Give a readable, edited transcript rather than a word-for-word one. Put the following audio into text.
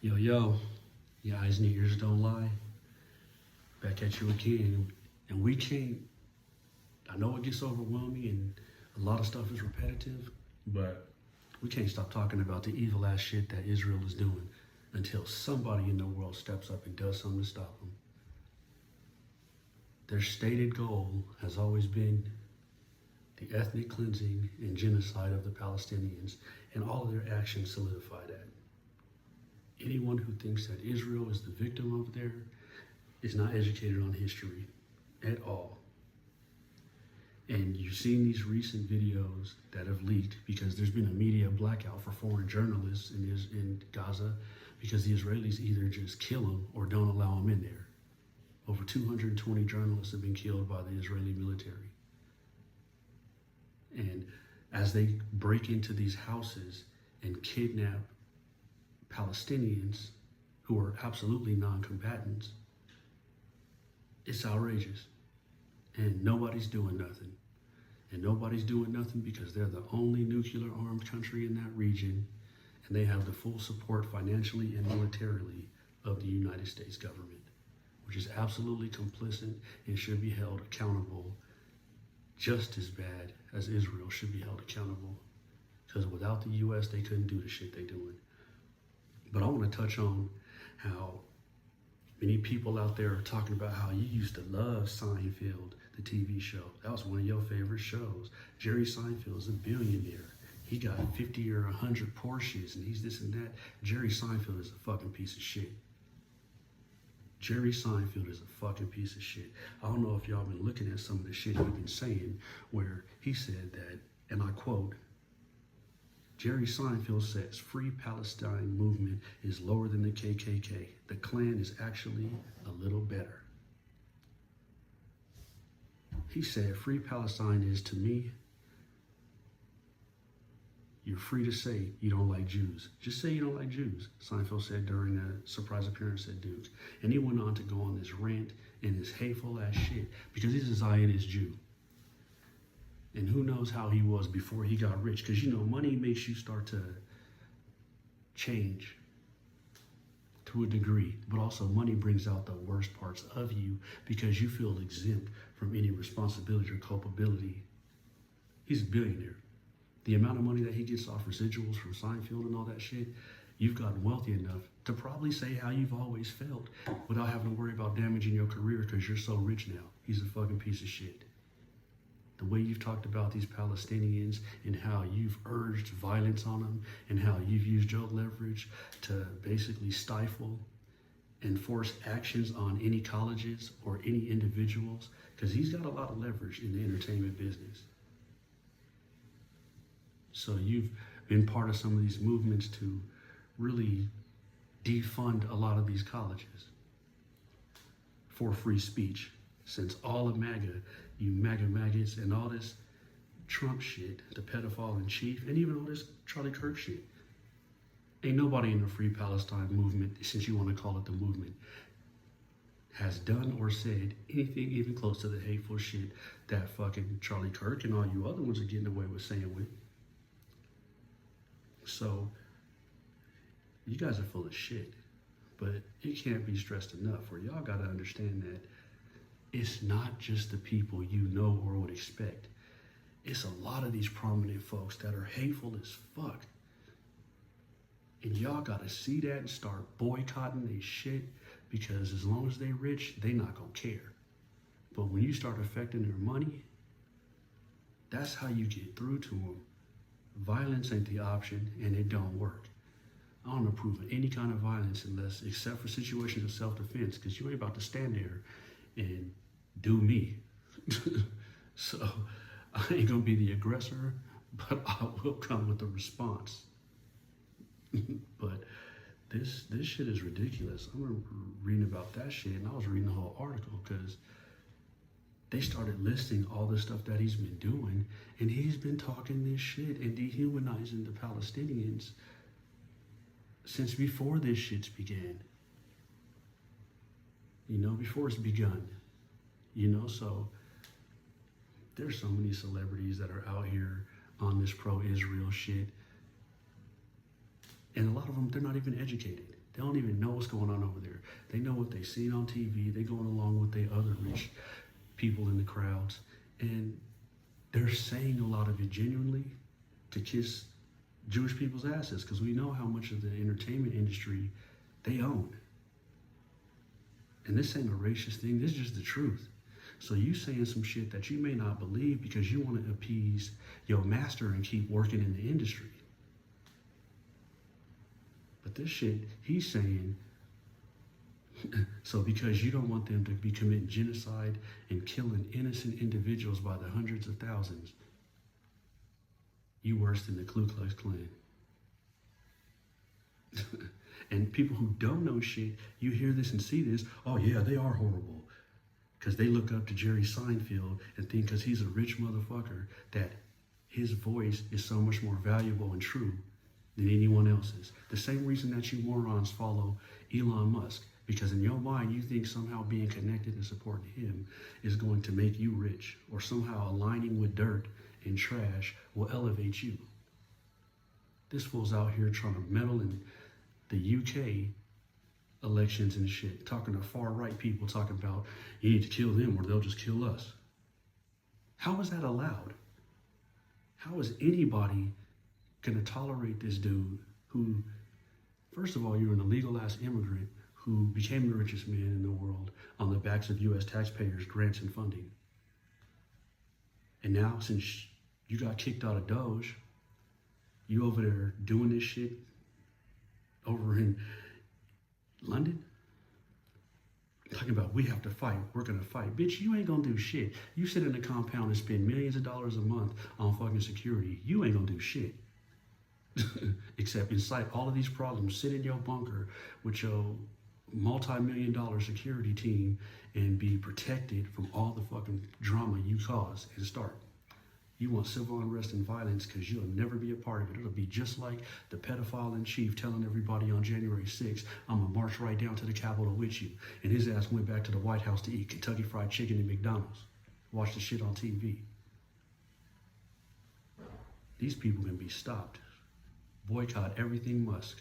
Yo, yo, your eyes and your ears don't lie. Back at you again. And we can't, I know it gets overwhelming and a lot of stuff is repetitive, but we can't stop talking about the evil ass shit that Israel is doing until somebody in the world steps up and does something to stop them. Their stated goal has always been the ethnic cleansing and genocide of the Palestinians, and all of their actions solidify that. Anyone who thinks that Israel is the victim over there is not educated on history at all. And you've seen these recent videos that have leaked because there's been a media blackout for foreign journalists in Gaza because the Israelis either just kill them or don't allow them in there. Over 220 journalists have been killed by the Israeli military. And as they break into these houses and kidnap Palestinians who are absolutely non-combatants, it's outrageous. And nobody's doing nothing. And nobody's doing nothing because they're the only nuclear armed country in that region, and they have the full support financially and militarily of the United States government, which is absolutely complicit and should be held accountable just as bad as Israel should be held accountable. Because without the US, they couldn't do the shit they're doing. But I want to touch on how many people out there are talking about how you used to love Seinfeld, the TV show. That was one of your favorite shows. Jerry Seinfeld's a billionaire. He got 50 or 100 Porsches and he's this and that. Jerry Seinfeld is a fucking piece of shit. Jerry Seinfeld is a fucking piece of shit. I don't know if y'all been looking at some of the shit he's been saying where he said that, and I quote, Jerry Seinfeld says, Free Palestine movement is lower than the KKK. The Klan is actually a little better. He said, Free Palestine is, to me, you're free to say you don't like Jews. Just say you don't like Jews, Seinfeld said during a surprise appearance at Duke's. And he went on to go on this rant and this hateful ass shit because he's a Zionist Jew. And who knows how he was before he got rich. Because, you know, money makes you start to change to a degree. But also money brings out the worst parts of you because you feel exempt from any responsibility or culpability. He's a billionaire. The amount of money that he gets off residuals from Seinfeld and all that shit, you've gotten wealthy enough to probably say how you've always felt without having to worry about damaging your career because you're so rich now. He's a fucking piece of shit. The way you've talked about these Palestinians and how you've urged violence on them and how you've used your leverage to basically stifle and force actions on any colleges or any individuals, because he's got a lot of leverage in the entertainment business. So you've been part of some of these movements to really defund a lot of these colleges for free speech. Since all of MAGA, you MAGA maggots and all this Trump shit, the pedophile in chief, and even all this Charlie Kirk shit. Ain't nobody in the Free Palestine movement, since you want to call it the movement, has done or said anything even close to the hateful shit that fucking Charlie Kirk and all you other ones are getting away with saying with. So, you guys are full of shit, but it can't be stressed enough where y'all gotta understand that it's not just the people you know or would expect. It's a lot of these prominent folks that are hateful as fuck. And y'all gotta see that and start boycotting their shit because as long as they rich, they not gonna care. But when you start affecting their money, that's how you get through to them. Violence ain't the option and it don't work. I don't approve of any kind of violence unless, except for situations of self-defense, because you ain't about to stand there and do me. So I ain't gonna be the aggressor, but I will come with a response. But this shit is ridiculous. I remember reading about that shit and I was reading the whole article because they started listing all the stuff that he's been doing, and he's been talking this shit and dehumanizing the Palestinians since before this shit's began. You know, before it's begun. You know, so there's so many celebrities that are out here on this pro-Israel shit. And a lot of them, they're not even educated. They don't even know what's going on over there. They know what they seen on TV. They going along with the other rich people in the crowds. And they're saying a lot of it genuinely to kiss Jewish people's asses, because we know how much of the entertainment industry they own. And this ain't a racist thing. This is just the truth. So you saying some shit that you may not believe because you want to appease your master and keep working in the industry. But this shit he's saying, so because you don't want them to be committing genocide and killing innocent individuals by the hundreds of thousands, you worse than the Ku Klux Klan. And people who don't know shit, you hear this and see this, oh yeah, they are horrible. Because they look up to Jerry Seinfeld and think because he's a rich motherfucker that his voice is so much more valuable and true than anyone else's. The same reason that you morons follow Elon Musk, because in your mind you think somehow being connected and supporting him is going to make you rich, or somehow aligning with dirt and trash will elevate you. This fool's out here trying to meddle in the UK elections and shit, talking to far right people, talking about you need to kill them or they'll just kill us. How is that allowed? How is anybody gonna tolerate this dude who, first of all, you're an illegal ass immigrant who became the richest man in the world on the backs of US taxpayers' grants and funding. And now, since you got kicked out of Doge, you over there doing this shit over in London? Talking about we have to fight, we're gonna fight. Bitch, you ain't gonna do shit. You sit in a compound and spend millions of dollars a month on fucking security. You ain't gonna do shit. Except incite all of these problems, sit in your bunker with your multi-million-dollar security team and be protected from all the fucking drama you cause and start. You want civil unrest and violence because you'll never be a part of it. It'll be just like the pedophile in chief telling everybody on January 6th, I'm gonna march right down to the Capitol with you. And his ass went back to the White House to eat Kentucky Fried Chicken and McDonald's. Watch the shit on TV. These people can be stopped. Boycott everything Musk.